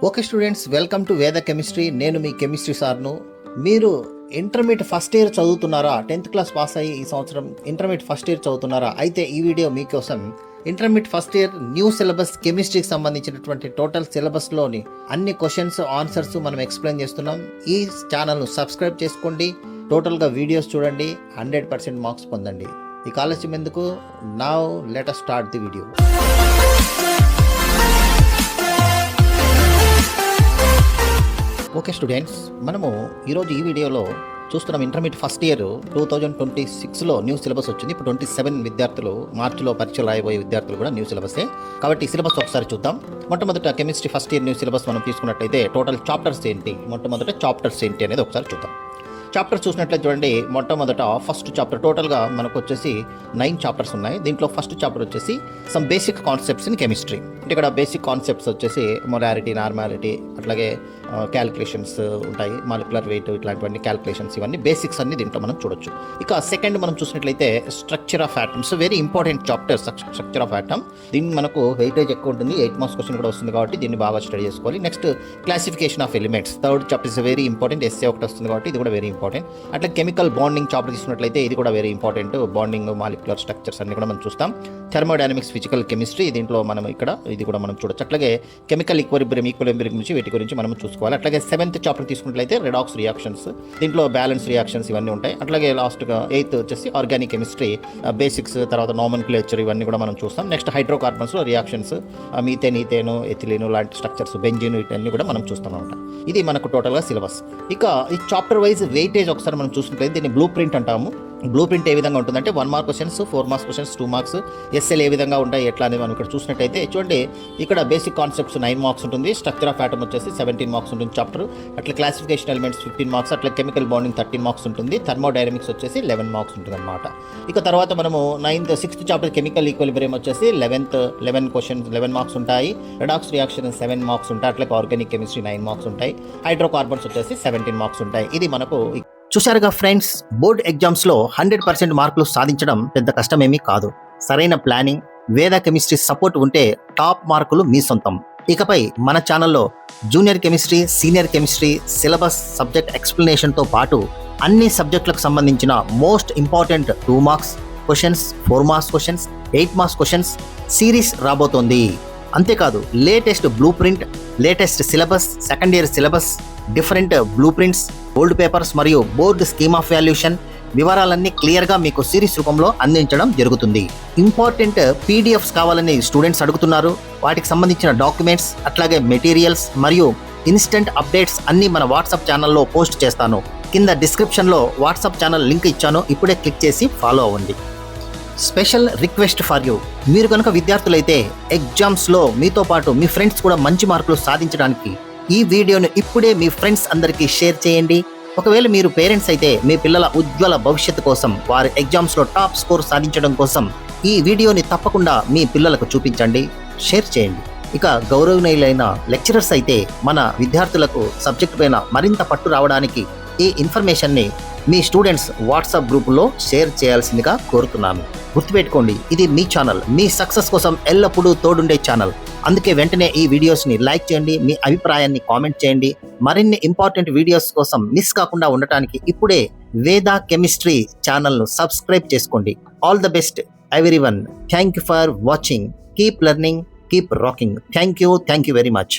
Okay students, welcome to వేద chemistry. నేను మీ chemistry సార్ను. మీరు ఇంటర్మీడియట్ ఫస్ట్ ఇయర్ చదువుతున్నారా? 10th క్లాస్ పాస్ అయ్యి ఈ సంవత్సరం ఇంటర్మీడియట్ ఫస్ట్ ఇయర్ చదువుతున్నారా? అయితే ఈ వీడియో మీకోసం. Intermediate first year new syllabus కెమిస్ట్రీకి సంబంధించినటువంటి టోటల్ సిలబస్లోని అన్ని క్వశ్చన్స్ ఆన్సర్స్ మనం ఎక్స్ప్లెయిన్ చేస్తున్నాం. ఈ ఛానల్ను సబ్స్క్రైబ్ చేసుకోండి, టోటల్గా వీడియోస్ చూడండి, 100% మార్క్స్ పొందండి. ఈ ఆలస్యం ఎందుకు? Now let us start the video. Okay students, మనము ఈరోజు ఈ వీడియోలో చూస్తున్నాం ఇంటర్మీడియట్ ఫస్ట్ ఇయర్ 2026లో న్యూ సిలబస్ వచ్చింది. ఇప్పుడు 27 విద్యార్థులు మార్చిలో పరీక్షలు రాయబోయే విద్యార్థులు కూడా న్యూ సిలబసే. కాబట్టి ఈ సిలబస్ ఒకసారి చూద్దాం. మొట్టమొదట chemistry first year new syllabus మనం తీసుకున్నట్లయితే టోటల్ చాప్టర్స్ ఏంటి, మొట్టమొదట చాప్టర్స్ ఏంటి అనేది ఒకసారి చూద్దాం. చాప్టర్ చూసినట్లయితే చూడండి, మొట్టమొదట ఫస్ట్ చాప్టర్ టోటల్గా మనకు వచ్చేసి 9 చాప్టర్స్ ఉన్నాయి. దీంట్లో ఫస్ట్ చాప్టర్ వచ్చేసి some basic concepts in chemistry. అంటే ఇక్కడ బేసిక్ కాన్సెప్ట్స్ వచ్చేసి మొలారిటీ, నార్మాలిటీ, అట్లాగే క్యాలిక్యులేషన్స్ ఉంటాయి, మాలిక్యులర్ వెయిట్, ఇట్లాంటివన్నీ క్యాలిక్యులేషన్స్, ఇవన్నీ బేసిక్స్ అన్ని దీంట్లో మనం చూడొచ్చు. ఇక సెకండ్ మనం చూసినట్లయితే structure of atoms, very important chapter structure of atom. దీన్ని మనకు వెయిటేజ్ ఎక్కువ ఉంటుంది, 8 మార్క్స్ క్వశ్చన్ కూడా వస్తుంది కాబట్టి దీన్ని బాగా స్టడీ చేసుకోవాలి. Next classification of elements, third chapter is very important, SA ఒకటి వస్తుంది కాబట్టి ఇది కూడా వెరీ ఇంపార్టెంట్. అట్లా కెమికల్ బాండింగ్ చాప్టర్ తీసుకున్నట్లయితే ఇది కూడా very important, bonding, molecular structures అన్ని కూడా మనం చూస్తాం. థర్మోడైనమిక్స్, ఫిజికల్ కెమిస్ట్రీ, దీంట్లో మనం ఇక్కడ ఇది కూడా మనం చూడొచ్చు. అట్లాగే కెమికల్ ఈక్విలిబ్రియం గురించి వీటి గురించి మనం చూసుకోవాలి. అట్లాగే 7th చాప్టర్ తీసుకున్నట్లయితే రెడాక్స్ రియాక్షన్స్, దీంట్లో బ్యాలెన్స్ రియాక్షన్స్ ఇవన్నీ ఉంటాయి. అట్లాగే లాస్ట్గా 8th వచ్చేసి ఆర్గానిక్ కెమిస్ట్రీ బేసిక్స్, తర్వాత నామెన్క్లేచర్ ఇవన్నీ కూడా మనం చూస్తాం. నెక్స్ట్ హైడ్రోకార్బన్స్లో రియాక్షన్స్, మీథేన్, ఈథేను, ఎథిలీను లాంటి స్ట్రక్చర్స్, బెంజిన్, ఇవన్నీ కూడా మనం చూస్తాం అనమాట. ఇది మనకు టోటల్గా సిలబస్. ఇక ఈ చాప్టర్ వైజ్ వెయిటేజ్ ఒకసారి మనం చూసినట్లయితే దీన్ని బ్లూ ప్రింట్ అంటాము. బ్లూ ప్రింట్ ఏ విధంగా ఉంటుందంటే 1 mark questions, 4 marks questions, 2 marks, SL ఏ విధంగా ఉంటాయి ఎట్లా అనేది మనం ఇక్కడ చూసినట్టయితే చూడండి, ఇక్కడ బేసిక్ కాన్సెప్ట్స్ 9 మార్క్స్ ఉంటుంది, స్ట్రక్చర్ ఆఫ్ ఆటమ్ వచ్చేసి 17 మార్క్స్ ఉంటుంది చాప్టర్, అట్లా క్లాసిఫికేషన్ ఎలిమెంట్స్ 15 మార్క్స్, అట్లా కెమికల్ బాండింగ్ 13 మార్క్స్ ఉంటుంది, థర్మోడైనమిక్స్ వచ్చేసి 11 మార్క్స్ ఉంటుంది అనమాట. ఇక తర్వాత మనము 6th చాప్టర్ కెమికల్ ఈక్విలిబ్రియం వచ్చేసి 11 క్వశ్చన్స్ 11 మార్క్స్ ఉంటాయి, రెడాక్స్ రియాక్షన్ 7 మార్క్స్ ఉంటాయి, అట్లా ఆర్గానిక్ కెమిస్ట్రీ 9 మార్క్స్ ఉంటాయి, హైడ్రోకార్బన్స్ వచ్చేసి 17 మార్క్స్ ఉంటాయి. ఇది మనకు చూశారుగా ఫ్రెండ్స్, బోర్డ్ ఎగ్జామ్స్లో 100% మార్కులు సాధించడం పెద్ద కష్టమేమీ కాదు. సరైన ప్లానింగ్, వేద కెమిస్ట్రీ సపోర్ట్ ఉంటే టాప్ మార్కులు మీ సొంతం. ఇకపై మన ఛానల్లో junior chemistry, senior chemistry syllabus, subject ఎక్స్ప్లెనేషన్తో పాటు అన్ని సబ్జెక్టులకు సంబంధించిన most important 2 marks questions, 4 marks questions, 8 marks questions series రాబోతోంది. అంతేకాదు latest blueprint, latest syllabus, second year syllabus, different blueprints, old papers మరియు బోర్డు స్కీమ్ ఆఫ్ వాల్యుయేషన్ వివరాలన్నీ క్లియర్గా మీకు సిరీస్ రూపంలో అందించడం జరుగుతుంది. ఇంపార్టెంట్ పీడిఎఫ్స్ కావాలని స్టూడెంట్స్ అడుగుతున్నారు. వాటికి సంబంధించిన డాక్యుమెంట్స్, అట్లాగే మెటీరియల్స్ మరియు ఇన్స్టెంట్ అప్డేట్స్ అన్నీ మన వాట్సాప్ ఛానల్లో పోస్ట్ చేస్తాను. కింద డిస్క్రిప్షన్లో వాట్సాప్ ఛానల్ లింక్ ఇచ్చాను, ఇప్పుడే క్లిక్ చేసి ఫాలో అవ్వండి. స్పెషల్ రిక్వెస్ట్ ఫర్ యూ, మీరు కనుక విద్యార్థులైతే ఎగ్జామ్స్లో మీతో పాటు మీ ఫ్రెండ్స్ కూడా మంచి మార్కులు సాధించడానికి ఈ వీడియోను ఇప్పుడే మీ ఫ్రెండ్స్ అందరికీ షేర్ చేయండి. ఒకవేళ మీరు పేరెంట్స్ అయితే మీ పిల్లల ఉజ్వల భవిష్యత్తు కోసం, వారి ఎగ్జామ్స్లో టాప్ స్కోర్ సాధించడం కోసం ఈ వీడియోని తప్పకుండా మీ పిల్లలకు చూపించండి, షేర్ చేయండి. ఇక గౌరవనీయులైన లెక్చరర్స్ అయితే మన విద్యార్థులకు సబ్జెక్ట్ పైన మరింత పట్టు రావడానికి ఈ ఇన్ఫర్మేషన్ని మీ స్టూడెంట్స్ వాట్సాప్ గ్రూపులో షేర్ చేయాల్సిందిగా కోరుతున్నాను. గుర్తుపెట్టుకోండి, ఇది మీ ఛానల్, మీ సక్సెస్ కోసం ఎల్లప్పుడూ తోడుండే ఛానల్. అందుకే వెంటనే ఈ వీడియోస్ని లైక్ చేయండి, మీ అభిప్రాయాన్ని కామెంట్ చేయండి. మరిన్ని ఇంపార్టెంట్ వీడియోస్ కోసం మిస్ కాకుండా ఉండటానికి ఇప్పుడే వేద కెమిస్ట్రీ ఛానల్ను సబ్స్క్రైబ్ చేసుకోండి. All the best everyone. Thank you for watching. Keep learning, keep rocking. Thank you very much.